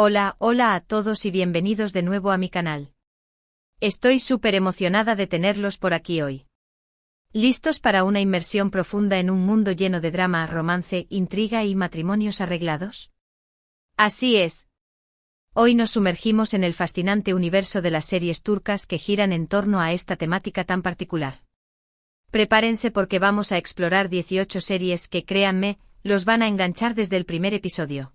Hola a todos y bienvenidos de nuevo a mi canal. Estoy súper emocionada de tenerlos por aquí hoy. ¿Listos para una inmersión profunda en un mundo lleno de drama, romance, intriga y matrimonios arreglados? Así es. Hoy nos sumergimos en el fascinante universo de las series turcas que giran en torno a esta temática tan particular. Prepárense porque vamos a explorar 18 series que, créanme, los van a enganchar desde el primer episodio.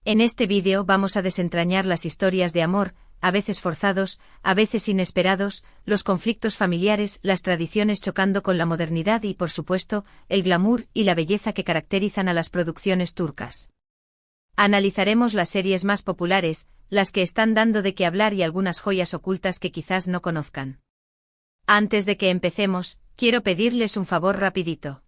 En este vídeo vamos a desentrañar las historias de amor, a veces forzados, a veces inesperados, los conflictos familiares, las tradiciones chocando con la modernidad y, por supuesto, el glamour y la belleza que caracterizan a las producciones turcas. Analizaremos las series más populares, las que están dando de qué hablar y algunas joyas ocultas que quizás no conozcan. Antes de que empecemos, quiero pedirles un favor rapidito.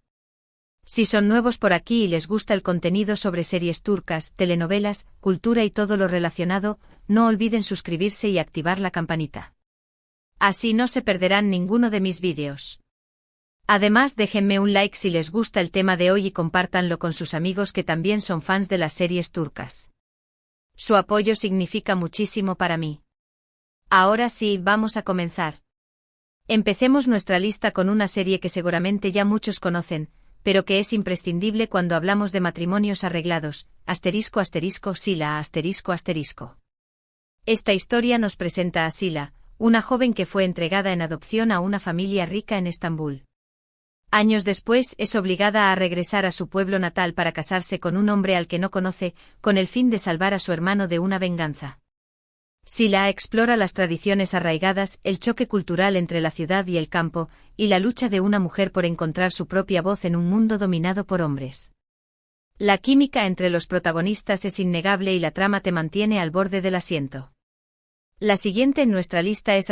Si son nuevos por aquí y les gusta el contenido sobre series turcas, telenovelas, cultura y todo lo relacionado, no olviden suscribirse y activar la campanita. Así no se perderán ninguno de mis vídeos. Además, déjenme un like si les gusta el tema de hoy y compártanlo con sus amigos que también son fans de las series turcas. Su apoyo significa muchísimo para mí. Ahora sí, vamos a comenzar. Empecemos nuestra lista con una serie que seguramente ya muchos conocen, pero que es imprescindible cuando hablamos de matrimonios arreglados, Sila. Esta historia nos presenta a Sila, una joven que fue entregada en adopción a una familia rica en Estambul. Años después es obligada a regresar a su pueblo natal para casarse con un hombre al que no conoce, con el fin de salvar a su hermano de una venganza. Sila explora las tradiciones arraigadas, el choque cultural entre la ciudad y el campo, y la lucha de una mujer por encontrar su propia voz en un mundo dominado por hombres. La química entre los protagonistas es innegable y la trama te mantiene al borde del asiento. La siguiente en nuestra lista es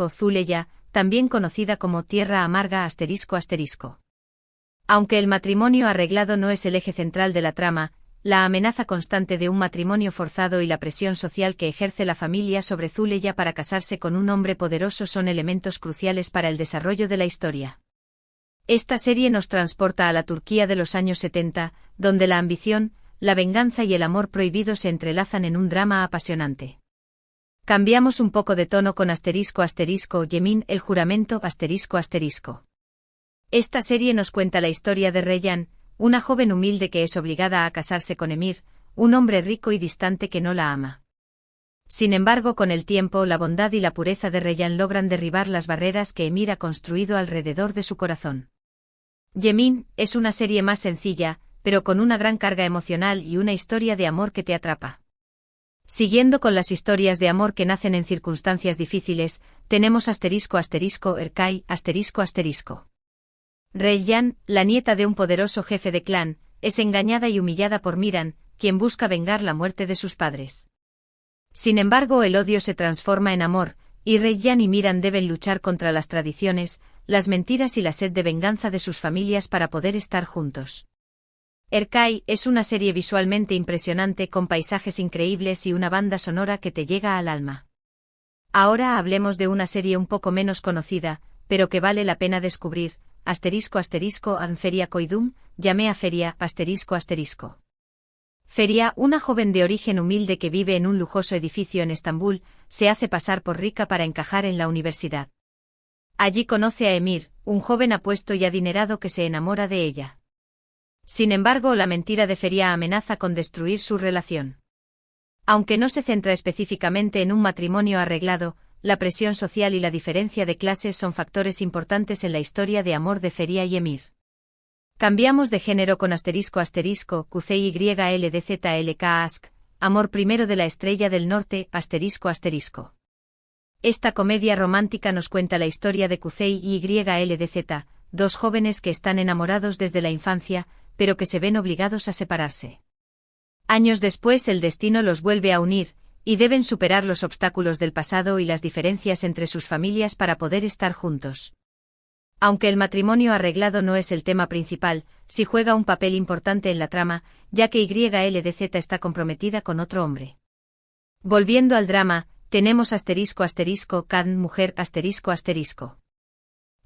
Zuleya, también conocida como Tierra Amarga. Aunque el matrimonio arreglado no es el eje central de la trama, la amenaza constante de un matrimonio forzado y la presión social que ejerce la familia sobre Zuleya para casarse con un hombre poderoso son elementos cruciales para el desarrollo de la historia. Esta serie nos transporta a la Turquía de los años 70, donde la ambición, la venganza y el amor prohibido se entrelazan en un drama apasionante. Cambiamos un poco de tono con Yemin, el juramento. Esta serie nos cuenta la historia de Reyhan, una joven humilde que es obligada a casarse con Emir, un hombre rico y distante que no la ama. Sin embargo, con el tiempo, la bondad y la pureza de Reyhan logran derribar las barreras que Emir ha construido alrededor de su corazón. Yemin es una serie más sencilla, pero con una gran carga emocional y una historia de amor que te atrapa. Siguiendo con las historias de amor que nacen en circunstancias difíciles, tenemos Erkay. Reyhan, la nieta de un poderoso jefe de clan, es engañada y humillada por Miran, quien busca vengar la muerte de sus padres. Sin embargo, el odio se transforma en amor, y Reyhan y Miran deben luchar contra las tradiciones, las mentiras y la sed de venganza de sus familias para poder estar juntos. Erkay es una serie visualmente impresionante con paisajes increíbles y una banda sonora que te llega al alma. Ahora hablemos de una serie un poco menos conocida, pero que vale la pena descubrir. Feria Koydum, llamé a Feria. Feria, una joven de origen humilde que vive en un lujoso edificio en Estambul, se hace pasar por rica para encajar en la universidad. Allí conoce a Emir, un joven apuesto y adinerado que se enamora de ella. Sin embargo, la mentira de Feria amenaza con destruir su relación. Aunque no se centra específicamente en un matrimonio arreglado, la presión social y la diferencia de clases son factores importantes en la historia de amor de Feria y Emir. Cambiamos de género con Kuzeyyldz amor primero de la estrella del norte. Esta comedia romántica nos cuenta la historia de Kuzeyyldz, dos jóvenes que están enamorados desde la infancia, pero que se ven obligados a separarse. Años después el destino los vuelve a unir, y deben superar los obstáculos del pasado y las diferencias entre sus familias para poder estar juntos. Aunque el matrimonio arreglado no es el tema principal, sí juega un papel importante en la trama, ya que YLDZ está comprometida con otro hombre. Volviendo al drama, tenemos Can mujer.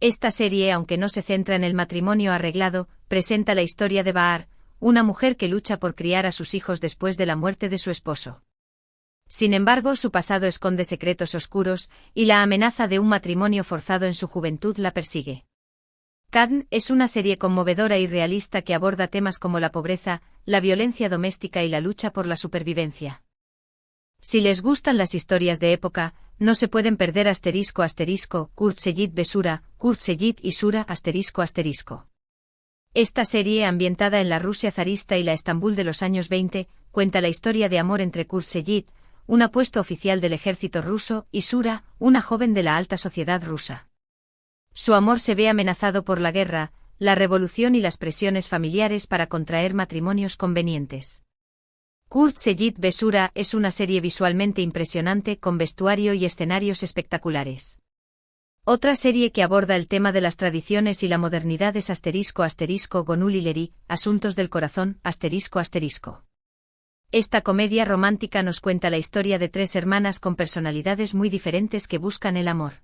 Esta serie, aunque no se centra en el matrimonio arreglado, presenta la historia de Bahar, una mujer que lucha por criar a sus hijos después de la muerte de su esposo. Sin embargo, su pasado esconde secretos oscuros, y la amenaza de un matrimonio forzado en su juventud la persigue. Cadn es una serie conmovedora y realista que aborda temas como la pobreza, la violencia doméstica y la lucha por la supervivencia. Si les gustan las historias de época, no se pueden perder Kurtseyyid Besura, Kurtseyyid y Sura ***. Esta serie, ambientada en la Rusia zarista y la Estambul de los años 20, cuenta la historia de amor entre Kurtseyyid, un apuesto oficial del ejército ruso, y Sura, una joven de la alta sociedad rusa. Su amor se ve amenazado por la guerra, la revolución y las presiones familiares para contraer matrimonios convenientes. Kurtseyyid Besura es una serie visualmente impresionante con vestuario y escenarios espectaculares. Otra serie que aborda el tema de las tradiciones y la modernidad es ***Gönül İleri, Asuntos del Corazón, ***. Esta comedia romántica nos cuenta la historia de tres hermanas con personalidades muy diferentes que buscan el amor.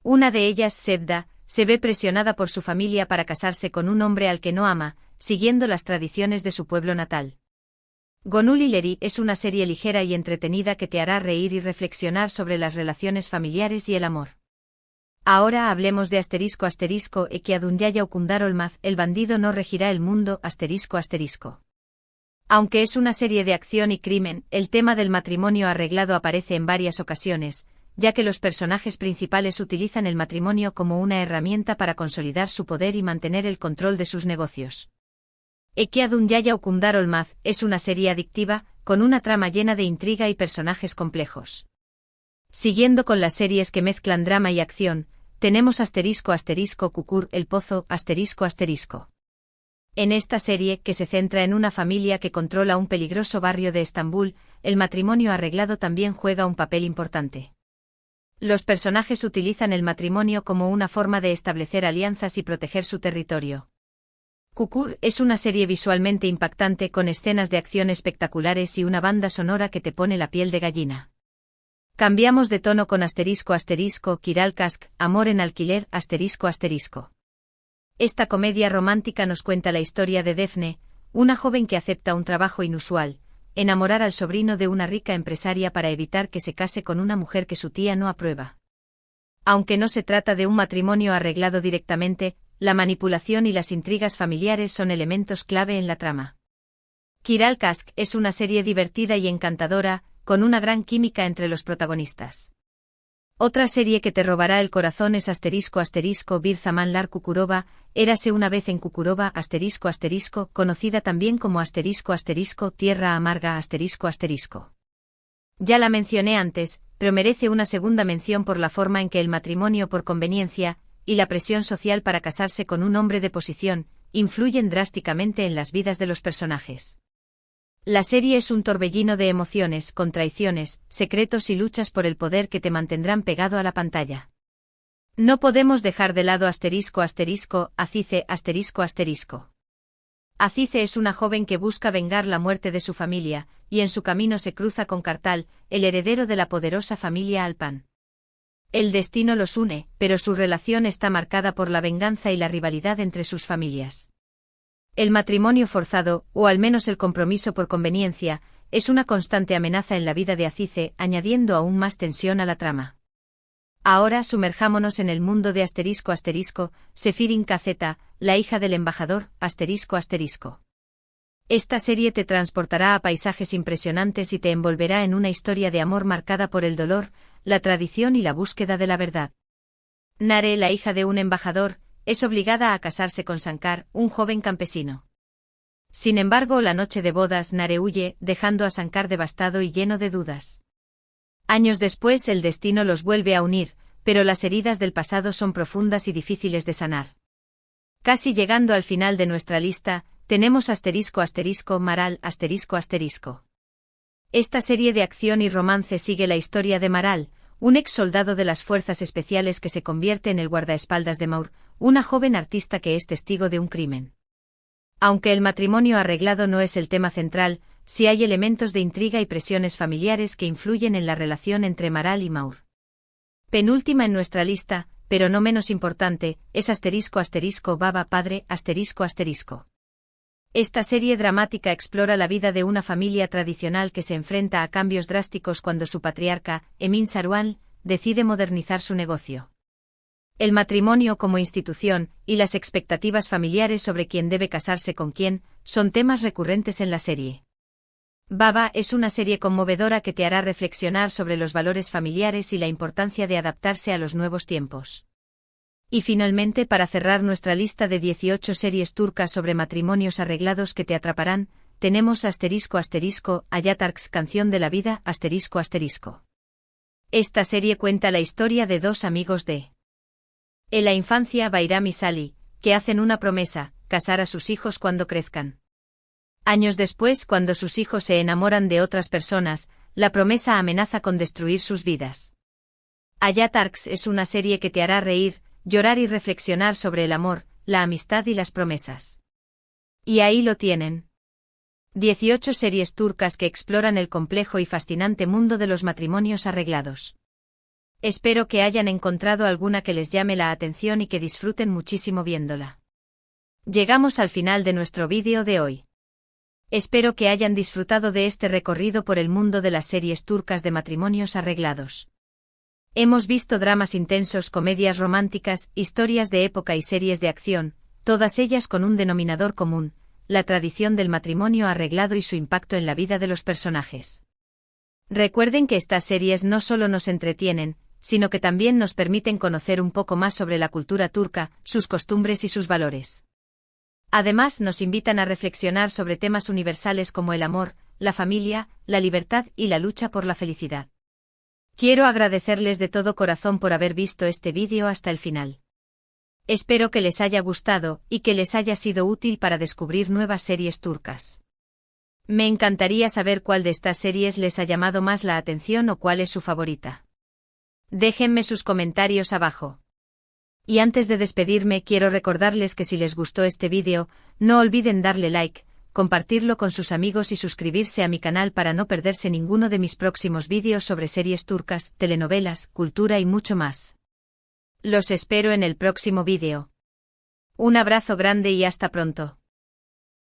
Una de ellas, Sevda, se ve presionada por su familia para casarse con un hombre al que no ama, siguiendo las tradiciones de su pueblo natal. Gönül İleri es una serie ligera y entretenida que te hará reír y reflexionar sobre las relaciones familiares y el amor. Ahora hablemos de ***Eki Adunyaya Okundar Olmaz, el bandido no regirá el mundo ***. Aunque es una serie de acción y crimen, el tema del matrimonio arreglado aparece en varias ocasiones, ya que los personajes principales utilizan el matrimonio como una herramienta para consolidar su poder y mantener el control de sus negocios. Eki Adunyaya Okundar Olmaz es una serie adictiva, con una trama llena de intriga y personajes complejos. Siguiendo con las series que mezclan drama y acción, tenemos ***Kukur, El Pozo, ***. En esta serie, que se centra en una familia que controla un peligroso barrio de Estambul, el matrimonio arreglado también juega un papel importante. Los personajes utilizan el matrimonio como una forma de establecer alianzas y proteger su territorio. Kukur es una serie visualmente impactante con escenas de acción espectaculares y una banda sonora que te pone la piel de gallina. Cambiamos de tono con ***Kiral Kask, Amor en alquiler ***. Esta comedia romántica nos cuenta la historia de Defne, una joven que acepta un trabajo inusual, enamorar al sobrino de una rica empresaria para evitar que se case con una mujer que su tía no aprueba. Aunque no se trata de un matrimonio arreglado directamente, la manipulación y las intrigas familiares son elementos clave en la trama. Kiral Kask es una serie divertida y encantadora, con una gran química entre los protagonistas. Otra serie que te robará el corazón es Bir Zamanlar Kukurova, Érase una vez en Kukurova ***, conocida también como Tierra Amarga ***. Ya la mencioné antes, pero merece una segunda mención por la forma en que el matrimonio por conveniencia, y la presión social para casarse con un hombre de posición, influyen drásticamente en las vidas de los personajes. La serie es un torbellino de emociones, contradicciones, secretos y luchas por el poder que te mantendrán pegado a la pantalla. No podemos dejar de lado Azize ***. Azize es una joven que busca vengar la muerte de su familia, y en su camino se cruza con Kartal, el heredero de la poderosa familia Alpan. El destino los une, pero su relación está marcada por la venganza y la rivalidad entre sus familias. El matrimonio forzado, o al menos el compromiso por conveniencia, es una constante amenaza en la vida de Azize, añadiendo aún más tensión a la trama. Ahora sumerjámonos en el mundo de Sefirin Kazeta, la hija del embajador, ***. Esta serie te transportará a paisajes impresionantes y te envolverá en una historia de amor marcada por el dolor, la tradición y la búsqueda de la verdad. Nare, la hija de un embajador, es obligada a casarse con Sankar, un joven campesino. Sin embargo, la noche de bodas Nare huye, dejando a Sankar devastado y lleno de dudas. Años después el destino los vuelve a unir, pero las heridas del pasado son profundas y difíciles de sanar. Casi llegando al final de nuestra lista, tenemos Maral ***. Esta serie de acción y romance sigue la historia de Maral, un ex soldado de las fuerzas especiales que se convierte en el guardaespaldas de Maur, una joven artista que es testigo de un crimen. Aunque el matrimonio arreglado no es el tema central, sí hay elementos de intriga y presiones familiares que influyen en la relación entre Maral y Maur. Penúltima en nuestra lista, pero no menos importante, es ***Baba Padre ***. Esta serie dramática explora la vida de una familia tradicional que se enfrenta a cambios drásticos cuando su patriarca, Emin Saruhan, decide modernizar su negocio. El matrimonio como institución, y las expectativas familiares sobre quién debe casarse con quién, son temas recurrentes en la serie. Baba es una serie conmovedora que te hará reflexionar sobre los valores familiares y la importancia de adaptarse a los nuevos tiempos. Y finalmente, para cerrar nuestra lista de 18 series turcas sobre matrimonios arreglados que te atraparán, tenemos *** Hayat Arks, Canción de la Vida ***. Esta serie cuenta la historia de dos amigos en la infancia, Bayram y Sally, que hacen una promesa: casar a sus hijos cuando crezcan. Años después, cuando sus hijos se enamoran de otras personas, la promesa amenaza con destruir sus vidas. Hayat Arks es una serie que te hará reír, llorar y reflexionar sobre el amor, la amistad y las promesas. Y ahí lo tienen. 18 series turcas que exploran el complejo y fascinante mundo de los matrimonios arreglados. Espero que hayan encontrado alguna que les llame la atención y que disfruten muchísimo viéndola. Llegamos al final de nuestro vídeo de hoy. Espero que hayan disfrutado de este recorrido por el mundo de las series turcas de matrimonios arreglados. Hemos visto dramas intensos, comedias románticas, historias de época y series de acción, todas ellas con un denominador común: la tradición del matrimonio arreglado y su impacto en la vida de los personajes. Recuerden que estas series no solo nos entretienen, sino que también nos permiten conocer un poco más sobre la cultura turca, sus costumbres y sus valores. Además, nos invitan a reflexionar sobre temas universales como el amor, la familia, la libertad y la lucha por la felicidad. Quiero agradecerles de todo corazón por haber visto este vídeo hasta el final. Espero que les haya gustado y que les haya sido útil para descubrir nuevas series turcas. Me encantaría saber cuál de estas series les ha llamado más la atención o cuál es su favorita. Déjenme sus comentarios abajo. Y antes de despedirme, quiero recordarles que si les gustó este vídeo, no olviden darle like, compartirlo con sus amigos y suscribirse a mi canal para no perderse ninguno de mis próximos vídeos sobre series turcas, telenovelas, cultura y mucho más. Los espero en el próximo vídeo. Un abrazo grande y hasta pronto.